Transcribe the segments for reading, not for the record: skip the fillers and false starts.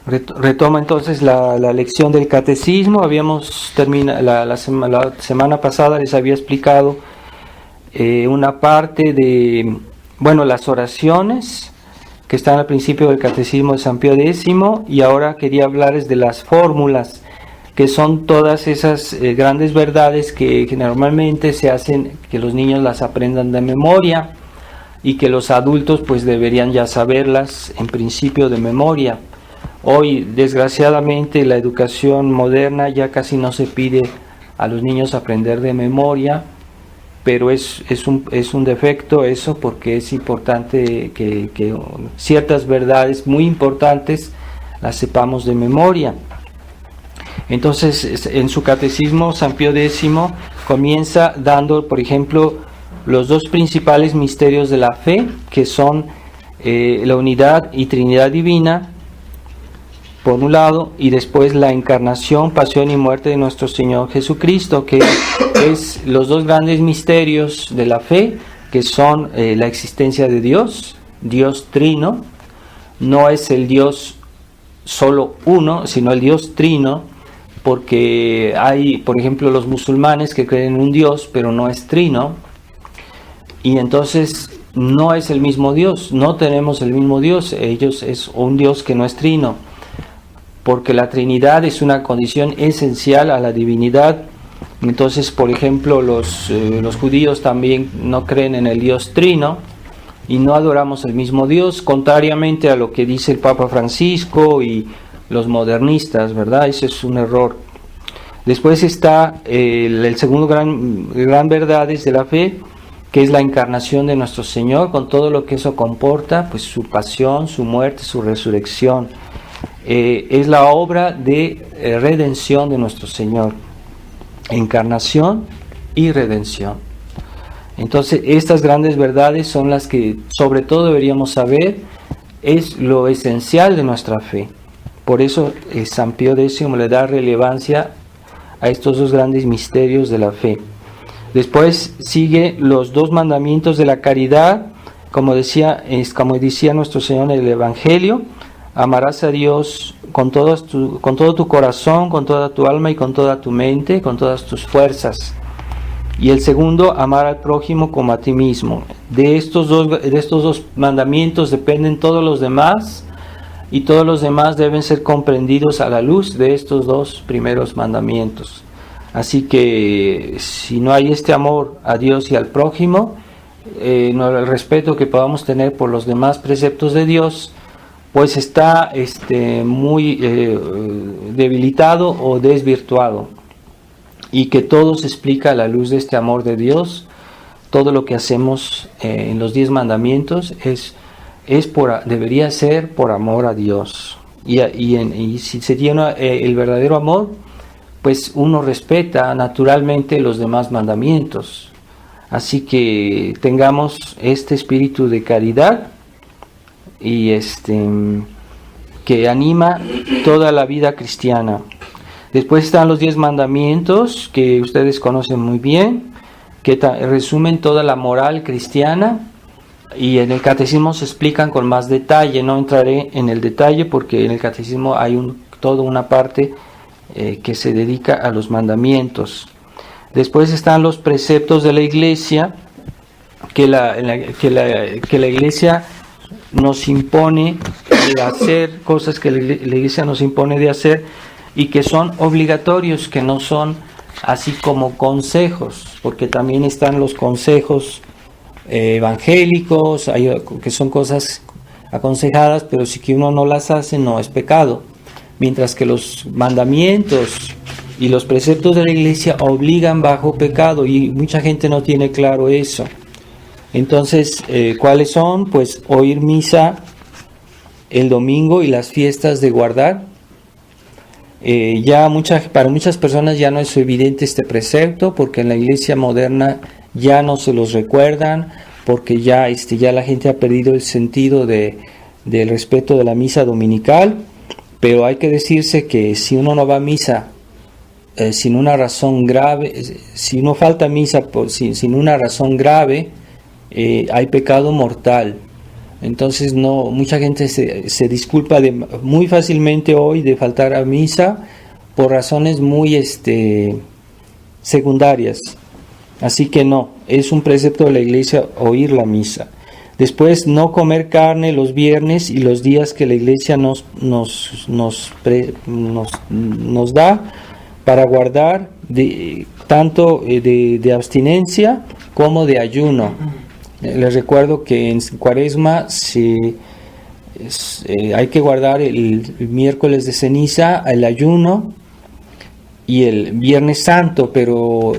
Retoma entonces la lección del catecismo. Habíamos terminado la semana pasada, les había explicado una parte de, las oraciones que están al principio del catecismo de San Pío X, y ahora quería hablarles de las fórmulas, que son todas esas grandes verdades que normalmente se hacen que los niños las aprendan de memoria y que los adultos pues deberían ya saberlas en principio de memoria. Hoy, desgraciadamente, la educación moderna ya casi no se pide a los niños aprender de memoria, pero es un defecto eso, porque es importante que ciertas verdades muy importantes las sepamos de memoria. Entonces, en su catecismo, San Pío X comienza dando, por ejemplo, los dos principales misterios de la fe, que son la unidad y Trinidad divina, por un lado, y después la encarnación, pasión y muerte de nuestro Señor Jesucristo, que es los dos grandes misterios de la fe, que son la existencia de Dios, Dios trino. No es el Dios solo uno, sino el Dios trino, porque hay, por ejemplo, los musulmanes que creen en un Dios, pero no es trino, y entonces no es el mismo Dios, no tenemos el mismo Dios, ellos es un Dios que no es trino, porque la Trinidad es una condición esencial a la divinidad. Entonces, por ejemplo, los judíos también no creen en el Dios trino y no adoramos el mismo Dios, contrariamente a lo que dice el Papa Francisco y los modernistas, ¿verdad? Ese es un error. Después está el segundo gran verdades de la fe, que es la encarnación de nuestro Señor, con todo lo que eso comporta, pues su pasión, su muerte, su resurrección. Es la obra de redención de nuestro Señor, encarnación y redención. Entonces, estas grandes verdades son las que sobre todo deberíamos saber, es lo esencial de nuestra fe. Por eso San Pío X le da relevancia a estos dos grandes misterios de la fe. Después sigue los dos mandamientos de la caridad, como decía nuestro Señor en el Evangelio: amarás a Dios con todo tu corazón, con toda tu alma y con toda tu mente, con todas tus fuerzas. Y el segundo, amar al prójimo como a ti mismo. De estos dos mandamientos dependen todos los demás, y todos los demás deben ser comprendidos a la luz de estos dos primeros mandamientos. Así que si no hay este amor a Dios y al prójimo, el respeto que podamos tener por los demás preceptos de Dios, pues está muy debilitado o desvirtuado, y que todo se explica a la luz de este amor de Dios. Todo lo que hacemos en los 10 mandamientos debería ser por amor a Dios, y si se tiene el verdadero amor, pues uno respeta naturalmente los demás mandamientos. Así que tengamos este espíritu de caridad y que anima toda la vida cristiana. Después están los 10 mandamientos, que ustedes conocen muy bien, que resumen toda la moral cristiana, y en el catecismo se explican con más detalle. No entraré en el detalle porque en el catecismo hay toda una parte que se dedica a los mandamientos. Después están los preceptos de la Iglesia, que la Iglesia nos impone de hacer, cosas que la Iglesia nos impone de hacer y que son obligatorios, que no son así como consejos, porque también están los consejos evangélicos, que son cosas aconsejadas, pero si que uno no las hace no es pecado, mientras que los mandamientos y los preceptos de la Iglesia obligan bajo pecado, y mucha gente no tiene claro eso. Entonces, ¿cuáles son? Pues oír misa el domingo y las fiestas de guardar. Para muchas personas ya no es evidente este precepto, porque en la Iglesia moderna ya no se los recuerdan, porque ya la gente ha perdido el sentido del respeto de la misa dominical. Pero hay que decirse que si uno no va a misa sin una razón grave, si uno falta a misa sin una razón grave, hay pecado mortal. Entonces mucha gente se disculpa muy fácilmente hoy de faltar a misa por razones muy secundarias. Así que no, es un precepto de la Iglesia oír la misa. Después, no comer carne los viernes y los días que la Iglesia nos da para guardar tanto de abstinencia como de ayuno. Les recuerdo que en Cuaresma hay que guardar el miércoles de ceniza, el ayuno y el Viernes Santo, pero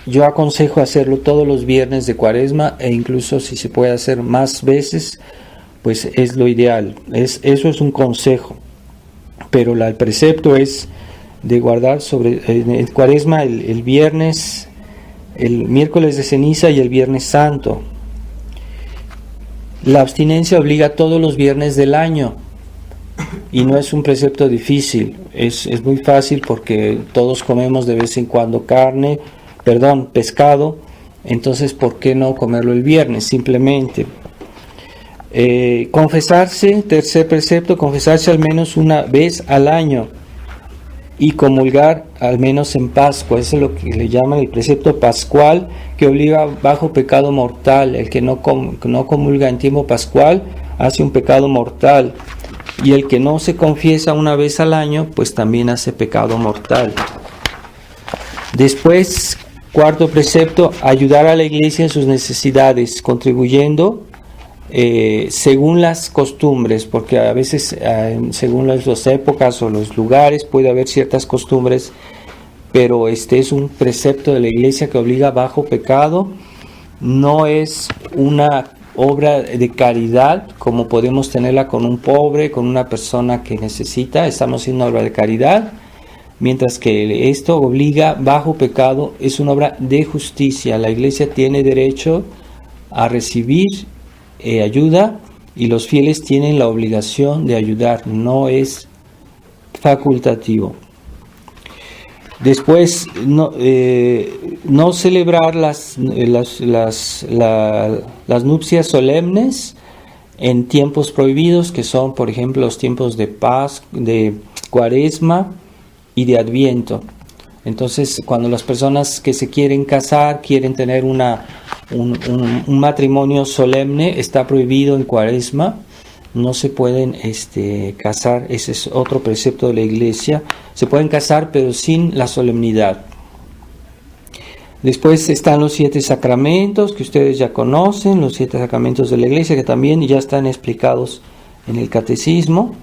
yo aconsejo hacerlo todos los viernes de Cuaresma, e incluso si se puede hacer más veces, pues es lo ideal. Eso es un consejo, pero el precepto es de guardar en Cuaresma el viernes, el miércoles de ceniza y el Viernes Santo. La abstinencia obliga todos los viernes del año y no es un precepto difícil, es muy fácil porque todos comemos de vez en cuando pescado, entonces ¿por qué no comerlo el viernes? Simplemente confesarse, tercer precepto, confesarse al menos una vez al año y comulgar al menos en Pascua. Eso es lo que le llaman el precepto pascual, que obliga bajo pecado mortal. El que no comulga en tiempo pascual hace un pecado mortal, y el que no se confiesa una vez al año pues también hace pecado mortal. Después, cuarto precepto, ayudar a la Iglesia en sus necesidades, contribuyendo según las costumbres, porque a veces según las épocas o los lugares puede haber ciertas costumbres, pero este es un precepto de la Iglesia que obliga bajo pecado. No es una obra de caridad como podemos tenerla con un pobre, con una persona que necesita. Estamos haciendo una obra de caridad, mientras que esto obliga bajo pecado, es una obra de justicia. La Iglesia tiene derecho a recibir ayuda, y los fieles tienen la obligación de ayudar, no es facultativo. Después, no celebrar las nupcias solemnes en tiempos prohibidos, que son, por ejemplo, los tiempos de de Cuaresma y de Adviento. Entonces, cuando las personas que se quieren casar, quieren tener un matrimonio solemne, está prohibido en Cuaresma. No se pueden casar, ese es otro precepto de la Iglesia. Se pueden casar, pero sin la solemnidad. Después están los 7 sacramentos, que ustedes ya conocen, los 7 sacramentos de la Iglesia, que también ya están explicados en el Catecismo.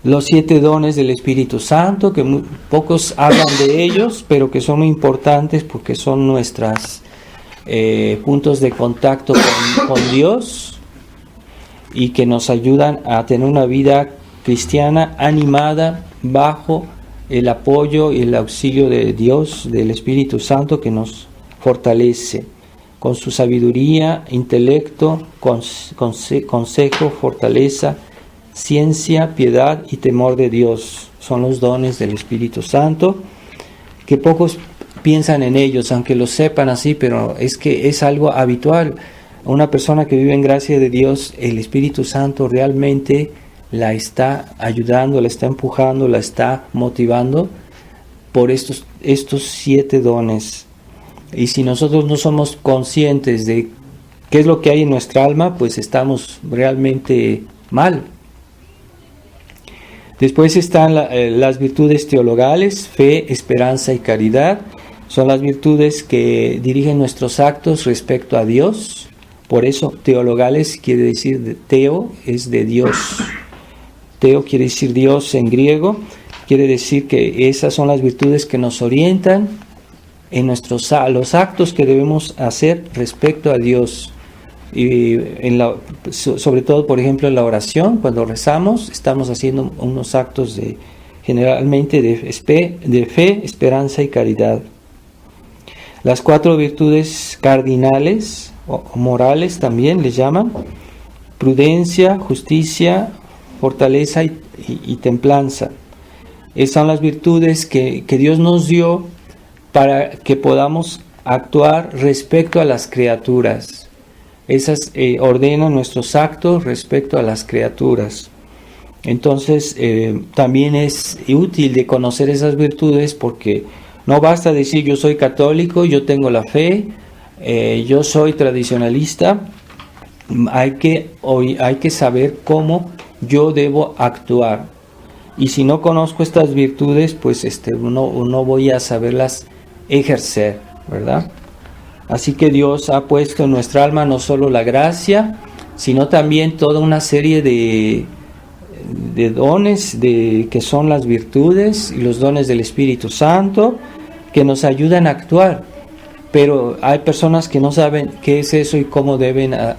Los 7 dones del Espíritu Santo, que pocos hablan de ellos, pero que son muy importantes porque son nuestros puntos de contacto con Dios, y que nos ayudan a tener una vida cristiana animada bajo el apoyo y el auxilio de Dios, del Espíritu Santo, que nos fortalece con su sabiduría, intelecto, consejo, fortaleza, ciencia, piedad y temor de Dios. Son los dones del Espíritu Santo, que pocos piensan en ellos, aunque lo sepan así, pero es que es algo habitual. Una persona que vive en gracia de Dios, el Espíritu Santo realmente la está ayudando, la está empujando, la está motivando por estos 7 dones. Y si nosotros no somos conscientes de qué es lo que hay en nuestra alma, pues estamos realmente mal. Después están las virtudes teologales, fe, esperanza y caridad. Son las virtudes que dirigen nuestros actos respecto a Dios. Por eso, teologales quiere decir, teo es de Dios. Teo quiere decir Dios en griego. Quiere decir que esas son las virtudes que nos orientan en los actos que debemos hacer respecto a Dios. Y sobre todo, por ejemplo, en la oración, cuando rezamos, estamos haciendo unos actos generalmente de fe, esperanza y caridad. Las 4 virtudes cardinales o morales también les llaman: prudencia, justicia, fortaleza y templanza. Esas son las virtudes que Dios nos dio para que podamos actuar respecto a las criaturas. esas ordenan nuestros actos respecto a las criaturas. Entonces también es útil de conocer esas virtudes, porque no basta decir yo soy católico, yo tengo la fe, yo soy tradicionalista. Hay que saber cómo yo debo actuar. Y si no conozco estas virtudes, pues no voy a saberlas ejercer, ¿verdad? Así que Dios ha puesto en nuestra alma no solo la gracia, sino también toda una serie de dones que son las virtudes y los dones del Espíritu Santo, que nos ayudan a actuar. Pero hay personas que no saben qué es eso y cómo deben a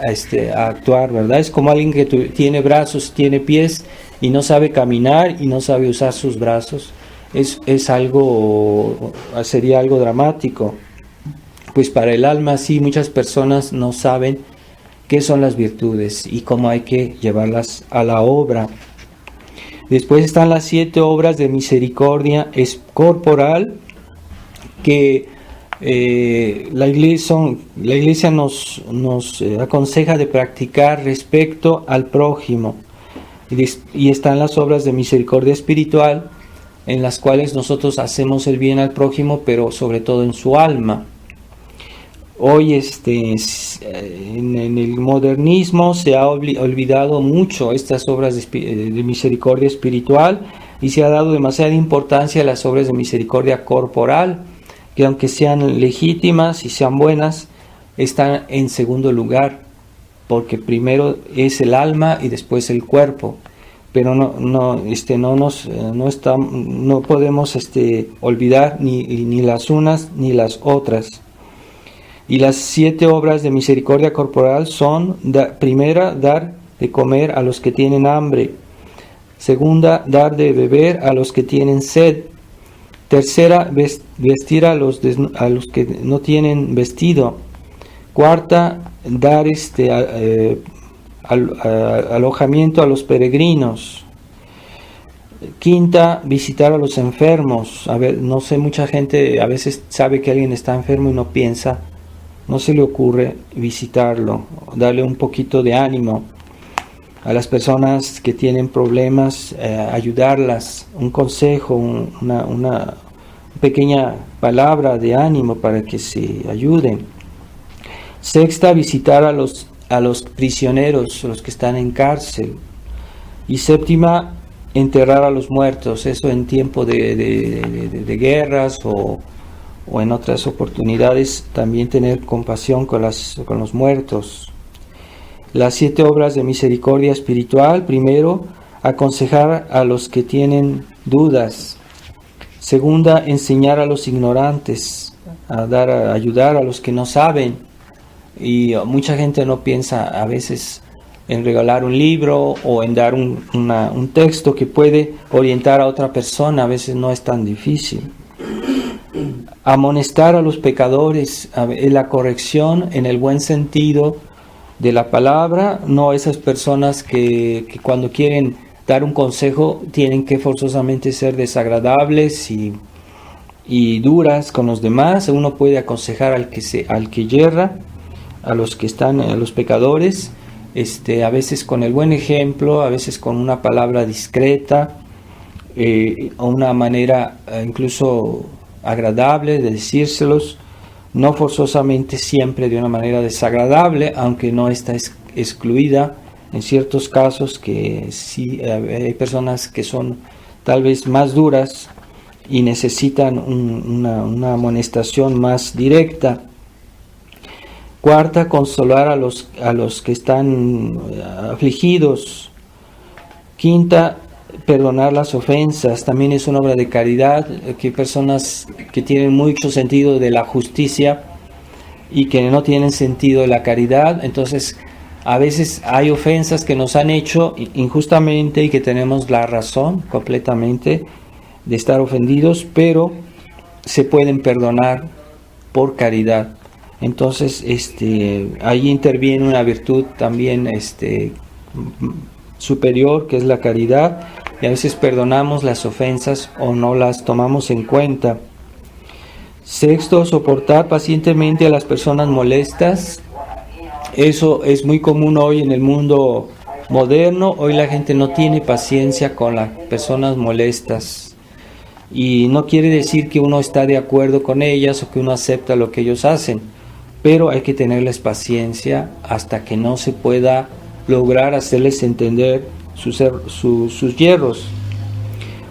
actuar, ¿verdad? Es como alguien que tiene brazos, tiene pies y no sabe caminar y no sabe usar sus brazos. Sería algo dramático. Pues para el alma sí, muchas personas no saben qué son las virtudes y cómo hay que llevarlas a la obra. Después están las 7 obras de misericordia corporal que la Iglesia nos aconseja de practicar respecto al prójimo. Y están las obras de misericordia espiritual, en las cuales nosotros hacemos el bien al prójimo, pero sobre todo en su alma. Hoy en el modernismo se ha olvidado mucho estas obras de misericordia espiritual, y se ha dado demasiada importancia a las obras de misericordia corporal, que aunque sean legítimas y sean buenas, están en segundo lugar, porque primero es el alma y después el cuerpo. Pero no podemos olvidar ni las unas ni las otras. Y las 7 obras de misericordia corporal son: primera, dar de comer a los que tienen hambre; segunda, dar de beber a los que tienen sed; tercera, vestir a los que no tienen vestido; cuarta, dar alojamiento a los peregrinos; quinta, visitar a los enfermos. No sé, mucha gente a veces sabe que alguien está enfermo y no se le ocurre visitarlo, darle un poquito de ánimo a las personas que tienen problemas, ayudarlas, un consejo, una pequeña palabra de ánimo para que se ayuden. Sexta, visitar a los prisioneros, los que están en cárcel. Y séptima, enterrar a los muertos, eso en tiempo de guerras o en otras oportunidades, también tener compasión con los muertos. Las 7 obras de misericordia espiritual: primero, aconsejar a los que tienen dudas; segunda, enseñar a los ignorantes; ayudar a los que no saben. Y mucha gente no piensa a veces en regalar un libro o en dar un texto que puede orientar a otra persona. A veces no es tan difícil. Amonestar a los pecadores, la corrección en el buen sentido de la palabra, no esas personas que cuando quieren dar un consejo tienen que forzosamente ser desagradables y duras con los demás. Uno puede aconsejar al que yerra, a los pecadores, a veces con el buen ejemplo, a veces con una palabra discreta, o una manera incluso agradable de decírselos, no forzosamente siempre de una manera desagradable, aunque no está excluida en ciertos casos, que sí hay personas que son tal vez más duras y necesitan una amonestación más directa. Cuarta, consolar a los que están afligidos. Quinta, perdonar las ofensas. También es una obra de caridad, que personas que tienen mucho sentido de la justicia y que no tienen sentido de la caridad. Entonces, a veces hay ofensas que nos han hecho injustamente y que tenemos la razón completamente de estar ofendidos, pero se pueden perdonar por caridad. Entonces, ahí interviene una virtud también superior, que es la caridad, y a veces perdonamos las ofensas o no las tomamos en cuenta. Sexto, soportar pacientemente a las personas molestas. Eso es muy común hoy en el mundo moderno. Hoy la gente no tiene paciencia con las personas molestas. Y no quiere decir que uno está de acuerdo con ellas o que uno acepta lo que ellos hacen. Pero hay que tenerles paciencia hasta que no se pueda lograr hacerles entender sus yerros.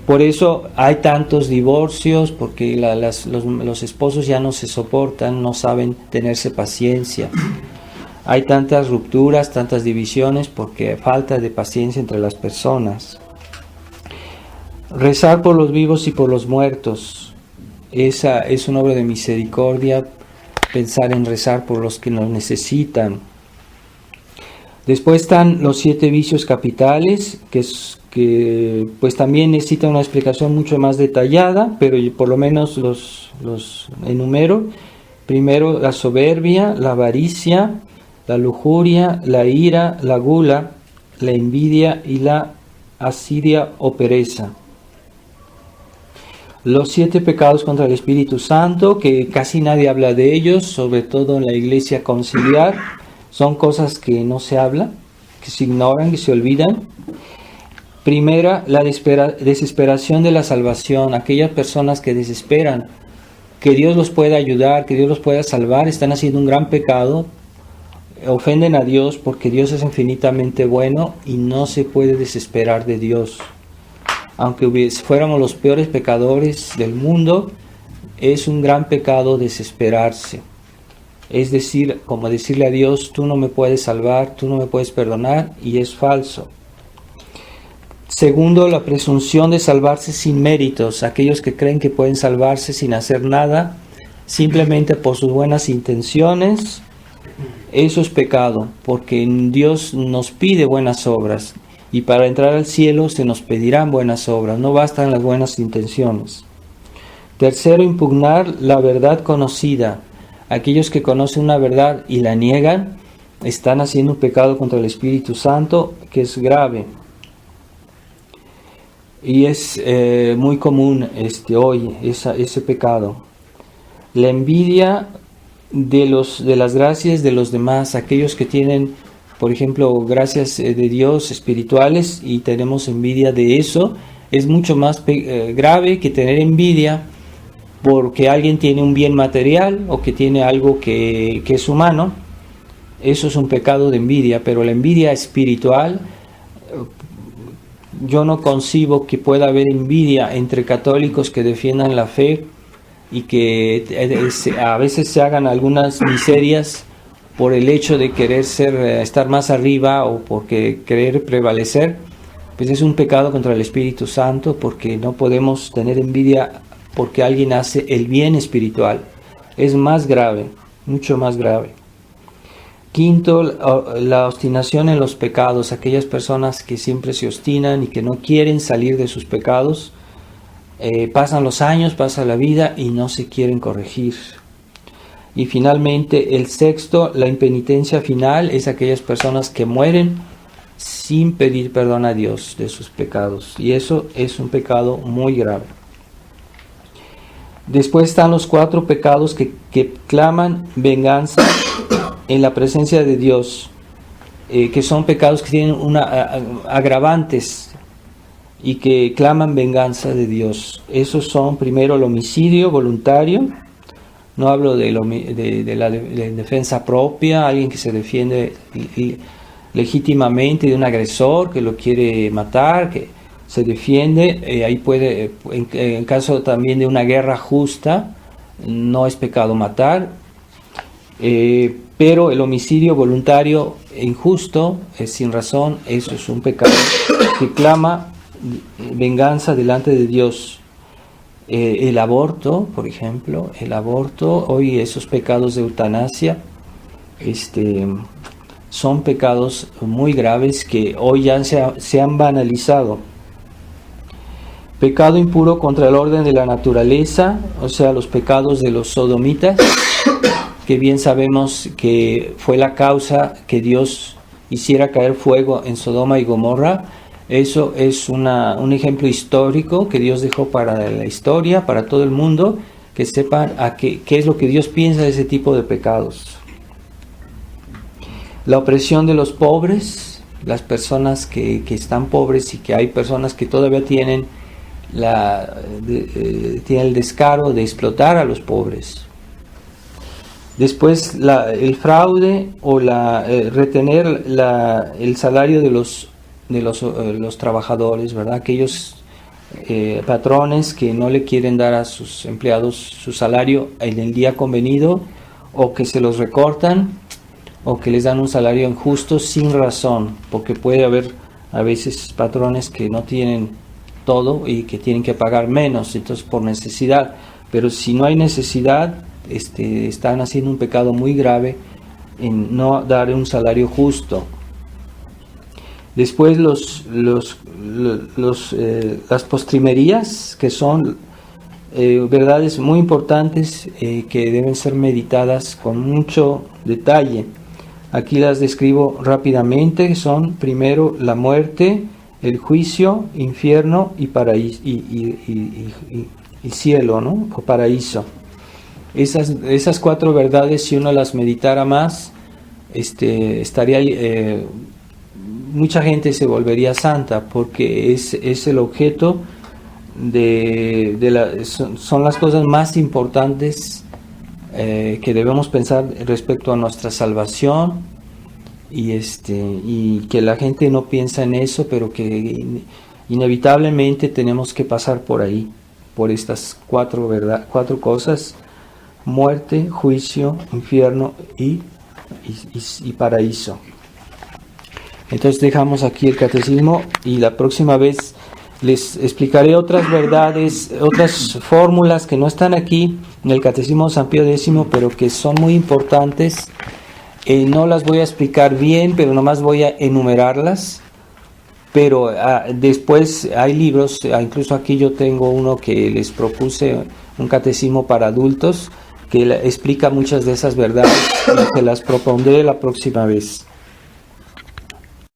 Por eso hay tantos divorcios, porque los esposos ya no se soportan, no saben tenerse paciencia. Hay tantas rupturas, tantas divisiones, porque falta de paciencia entre las personas. Rezar por los vivos y por los muertos. Esa es una obra de misericordia, pensar en rezar por los que nos necesitan. Después están los 7 vicios capitales, que pues también necesitan una explicación mucho más detallada, pero por lo menos los enumero. Primero, la soberbia, la avaricia, la lujuria, la ira, la gula, la envidia y la asidia o pereza. Los 7 pecados contra el Espíritu Santo, que casi nadie habla de ellos, sobre todo en la iglesia conciliar. Son cosas que no se habla, que se ignoran, que se olvidan. Primera, la desesperación de la salvación. Aquellas personas que desesperan que Dios los pueda ayudar, que Dios los pueda salvar, están haciendo un gran pecado. Ofenden a Dios porque Dios es infinitamente bueno y no se puede desesperar de Dios. Aunque fuéramos los peores pecadores del mundo, es un gran pecado desesperarse. Es decir, como decirle a Dios, tú no me puedes salvar, tú no me puedes perdonar, y es falso. Segundo, la presunción de salvarse sin méritos. Aquellos que creen que pueden salvarse sin hacer nada, simplemente por sus buenas intenciones, eso es pecado, porque Dios nos pide buenas obras, y para entrar al cielo se nos pedirán buenas obras, no bastan las buenas intenciones. Tercero, impugnar la verdad conocida. Aquellos que conocen una verdad y la niegan, están haciendo un pecado contra el Espíritu Santo, que es grave. Y es muy común hoy ese pecado. La envidia de las gracias de los demás, aquellos que tienen, por ejemplo, gracias de Dios espirituales y tenemos envidia de eso, es mucho más grave que tener envidia porque alguien tiene un bien material o que tiene algo que es humano. Eso es un pecado de envidia, pero la envidia espiritual, yo no concibo que pueda haber envidia entre católicos que defiendan la fe y que a veces se hagan algunas miserias por el hecho de querer estar más arriba o porque querer prevalecer. Pues es un pecado contra el Espíritu Santo, porque no podemos tener envidia porque alguien hace el bien espiritual. Es más grave, mucho más grave. Quinto, la obstinación en los pecados. Aquellas personas que siempre se obstinan y que no quieren salir de sus pecados, pasan los años, pasa la vida y no se quieren corregir. Y finalmente, el sexto, la impenitencia final, es aquellas personas que mueren sin pedir perdón a Dios de sus pecados. Y eso es un pecado muy grave. Después están los 4 pecados que claman venganza en la presencia de Dios, que son pecados que tienen agravantes y que claman venganza de Dios. Esos son, primero, el homicidio voluntario. No hablo de la defensa propia, alguien que se defiende legítimamente de un agresor que lo quiere matar, que se defiende. Ahí puede, en caso también de una guerra justa, no es pecado matar. Pero el homicidio voluntario e injusto, sin razón, eso es un pecado que clama venganza delante de Dios. El aborto, por ejemplo, hoy esos pecados de eutanasia, son pecados muy graves que hoy ya se han banalizado. Pecado impuro contra el orden de la naturaleza, o sea, los pecados de los sodomitas, que bien sabemos que fue la causa que Dios hiciera caer fuego en Sodoma y Gomorra. Eso es un ejemplo histórico que Dios dejó para la historia, para todo el mundo, que sepan qué es lo que Dios piensa de ese tipo de pecados. la opresión de los pobres, las personas que están pobres y que hay personas que todavía tienen tienen el descaro de explotar a los pobres. Después el fraude o retener el salario de los trabajadores, ¿verdad? Aquellos patrones que no le quieren dar a sus empleados su salario en el día convenido, o que se los recortan, o que les dan un salario injusto sin razón, porque puede haber a veces patrones que no tienen todo y que tienen que pagar menos, entonces por necesidad. Pero si no hay necesidad, están haciendo un pecado muy grave en no dar un salario justo. Después las postrimerías, que son verdades muy importantes que deben ser meditadas con mucho detalle. Aquí las describo rápidamente. Son primero la muerte, el juicio, infierno y paraíso, y cielo, ¿no? O paraíso. Esas 4 verdades, si uno las meditara más, mucha gente se volvería santa, porque es el objeto son las cosas más importantes que debemos pensar respecto a nuestra salvación, y que la gente no piensa en eso, pero que inevitablemente tenemos que pasar por ahí, por estas 4 cosas: muerte, juicio, infierno y paraíso. Entonces dejamos aquí el catecismo, y la próxima vez les explicaré otras verdades, otras fórmulas que no están aquí en el Catecismo de San Pío X, pero que son muy importantes. No las voy a explicar bien, pero nomás voy a enumerarlas. Pero después hay libros, incluso aquí yo tengo uno que les propuse, un catecismo para adultos, que explica muchas de esas verdades, y se las propondré la próxima vez.